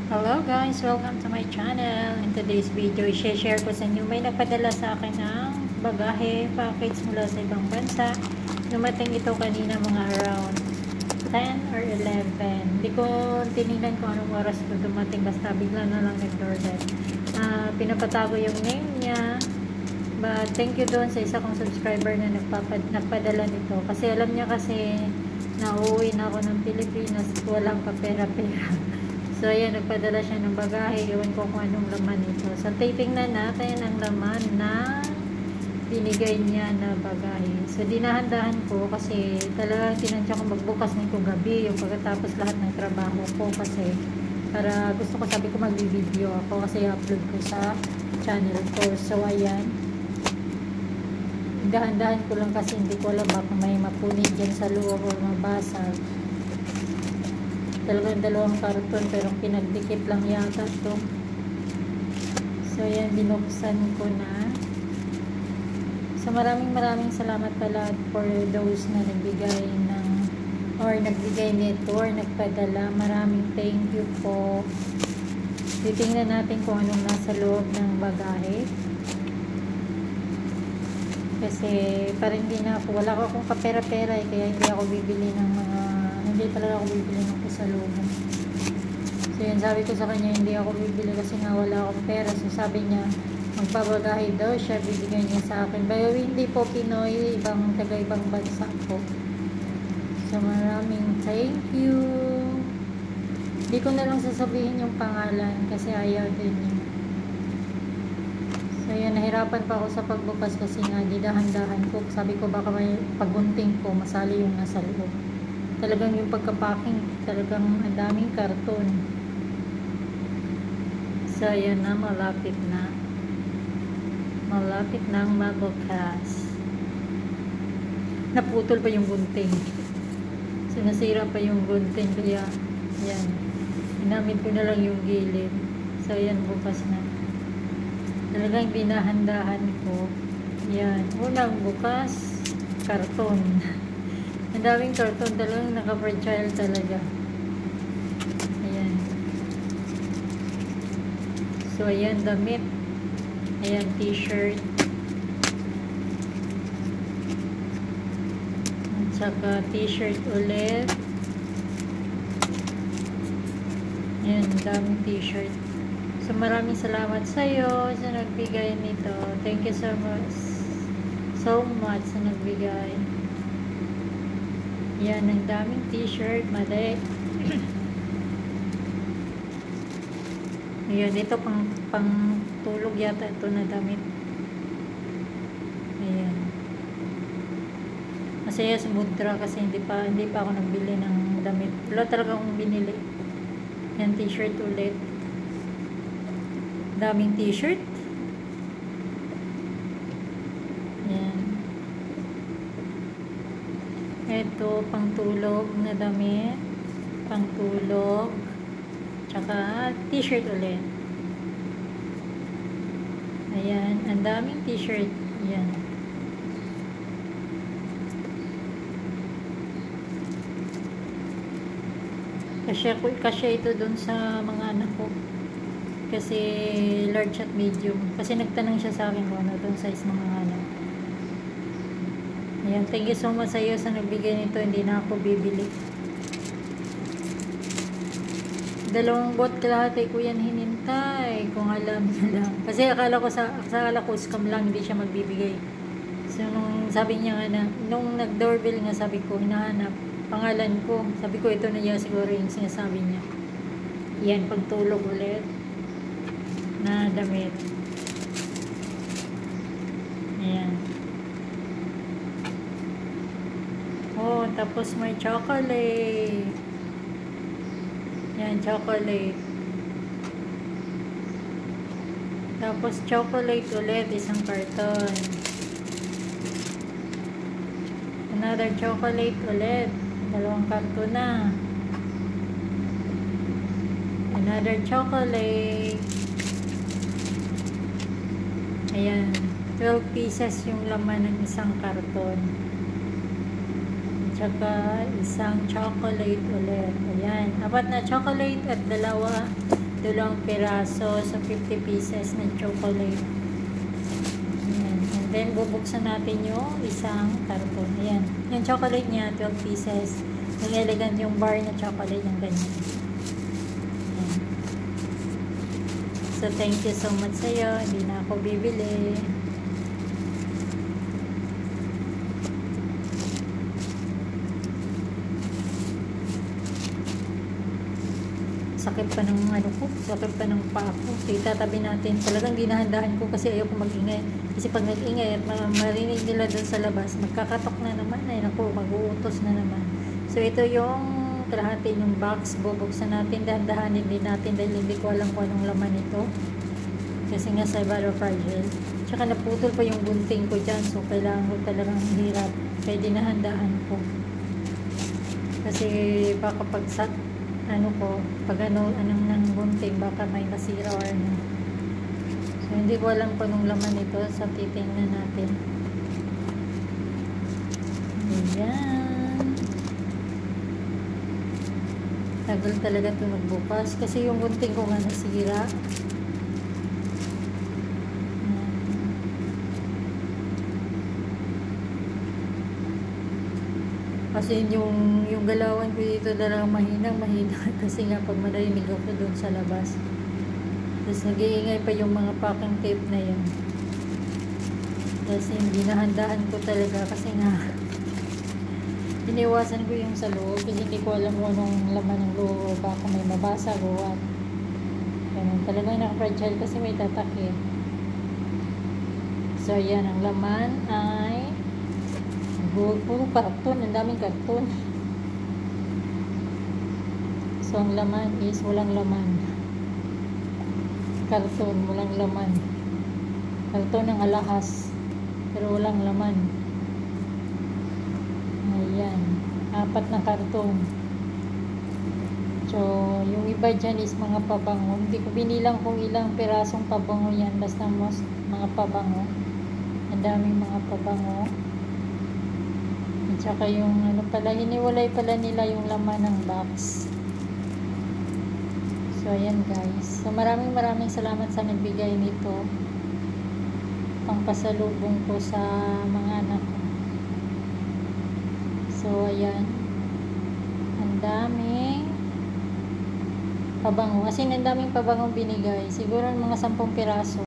Hello guys! Welcome to my channel. In today's video, i-share ko sa inyo. May nagpadala sa akin ng bagahe, package mula sa ibang bansa. Dumating ito kanina mga around 10 or 11. Hindi ko tinignan kung anong oras ito dumating. Basta bigla na lang nag-order. Pinapatago yung name niya. But thank you doon sa isa kong subscriber na nagpadala nito. Kasi alam niya kasi na uuwi na ako ng Pilipinas. Walang kapera-pera. So, ayan, nagpadala siya ng bagahe. Iwan ko kung anong laman ito. So, titingnan natin ang laman na binigay niya na bagahe. So, dinahan-dahan ko kasi talagang tinansya ko magbukas nito gabi yung pagkatapos lahat ng trabaho ko kasi para gusto ko, sabi ko mag-video ako kasi upload ko sa channel ko. So, ayan. Dahan-dahan ko lang kasi hindi ko alam baka may mapunin dyan sa loob o mabasag. Talagang dalawang karton pero pinagdikit lang yata ito. So yan, binuksan ko na. So maraming salamat pala for those na nagbigay ng or nagbigay nito or nagpadala. Maraming thank you po. Titingnan natin kung anong nasa loob ng bagahe. Kasi parang hindi na ako, wala akong kapera-pera kaya hindi ako bibili ng mga hindi talaga ako bibili ng pasalubong. So yun, sabi ko sa kanya hindi ako bibili kasi nga wala akong pera. So sabi niya magpabagahe daw siya, bibigyan niya sa akin. Pero hindi po Pinoy, taga-ibang bansa po. So maraming thank you. Hindi ko na lang sasabihin yung pangalan kasi ayaw din niya. So yan, nahirapan pa ako sa pagbukas kasi nga didahan-dahan ko. Sabi ko baka may pagunting ko masali yung nasa loob. Talagang yung pagka-packing, talagang ang daming karton. So, ayan na, malapit na. Malapit na ang mabukas. Naputol pa yung gunting. So, nasira pa yung gunting. Kaya, ayan. Ginamit ko na lang yung gilid. So, ayan, bukas na. Talagang binahandahan ko. Ayan. Unang bukas, karton. Ang daming karton, talagang naka-fragile talaga. Ayan. So, ayan, damit. Ayan, t-shirt. At saka t-shirt ulit. Ayan, daming t-shirt. So, maraming salamat sa'yo sa nagbigay nito. Thank you so much. So much sa nagbigay. Yan, ang daming t-shirt, mali. Ayan, ito pang tulog yata ito na damit. Ayan. Masaya sa mudra kasi hindi pa ako nagbili ng damit. Wala talaga akong binili. Yan, t-shirt ulit. Daming t-shirt. Ayan. Ito, pangtulog na damit, pangtulog, tsaka t-shirt ulit. Ayan, ang daming t-shirt. Ayan. Kasya ito dun sa mga anak ko. Kasi large at medium. Kasi nagtanong siya sa akin kung ano itong size ng mga anak. Ayan, thank you so much sa iyo sa nagbigay nito. Hindi na ako bibili. Dalawang bot kalahati ko yan hinintay. Kung alam niya lang. Kasi akala ko scam lang, hindi siya magbibigay. So, nung sabi niya nga na, nung nag-doorbell nga, sabi ko, hinahanap pangalan ko. Sabi ko, ito na niya siguro yung sinasabi niya. Yan, pagtulog ulit na damit. Ayan. Oh, tapos may chocolate. Yan, chocolate. Tapos chocolate ulit, isang karton. Another chocolate ulit. Dalawang karton na. Another chocolate. Ayan. 12 pieces yung laman ng isang karton. Tsaka isang chocolate ulit. Ayan. 4 na chocolate at 2 2 piraso sa 50 pieces na chocolate. Ayan. And then, bubuksan natin yung isang karton. Ayan. Yung chocolate niya, 12 pieces. Yung elegant yung bar na chocolate ng ganyan. Ayan. So, thank you so much sa'yo. Hindi na ako bibili. Sakit pa ng sakit pa ng paa ko. Itatabi natin. Talagang dinahandahan ko kasi ayoko mag-ingay. Kasi pag nag-ingay at marinig nila doon sa labas, magkakatok na naman. Ay naku, mag-uutos na naman. So ito yung kalahati ng box. Bubuksan natin. Dahan-dahanin din natin dahil hindi ko alam kung anong laman ito. Kasi nga sa fragile. Tsaka naputol pa yung gunting ko dyan. So kailangan ko talagang hirap. Kaya dinahandaan ko. Kasi baka pag anong nang gunting, baka may masira or ano. So, hindi ko alam kung anong laman ito. So, titingnan natin. Ayan. Tagal talaga ito nagbukas. Kasi yung gunting ko nga nasira. Kasi yung galawan ko dito talagang mahina kasi nga pag marinig ako doon sa labas. Tapos nag-iingay pa yung mga packing tape na yan. Kasi hindi nahandaan ko talaga kasi nga iniwasan ko yung sa loob kasi hindi ko alam kung anong laman ng loob. Baka may mabasa o what. Ganun. Talagang naka-fragile kasi may tatak eh. So yan, ang laman ay puro karton, ang daming karton. So ang laman is walang laman. Karton, walang laman. Karton ng alahas, pero walang laman. Ayan, 4 na karton. So yung iba dyan is mga pabango. Hindi ko binilang kung ilang pirasong pabango yan, basta mga pabango. Ang daming mga pabango. Tsaka yung hiniwalay pala nila yung laman ng box. So ayan guys. So maraming salamat sa nagbigay nito. Pangpasalubong ko sa mga anak ko. So ayan. Ang daming pabango. Kasi ang daming pabangong binigay. Siguro mga 10 piraso.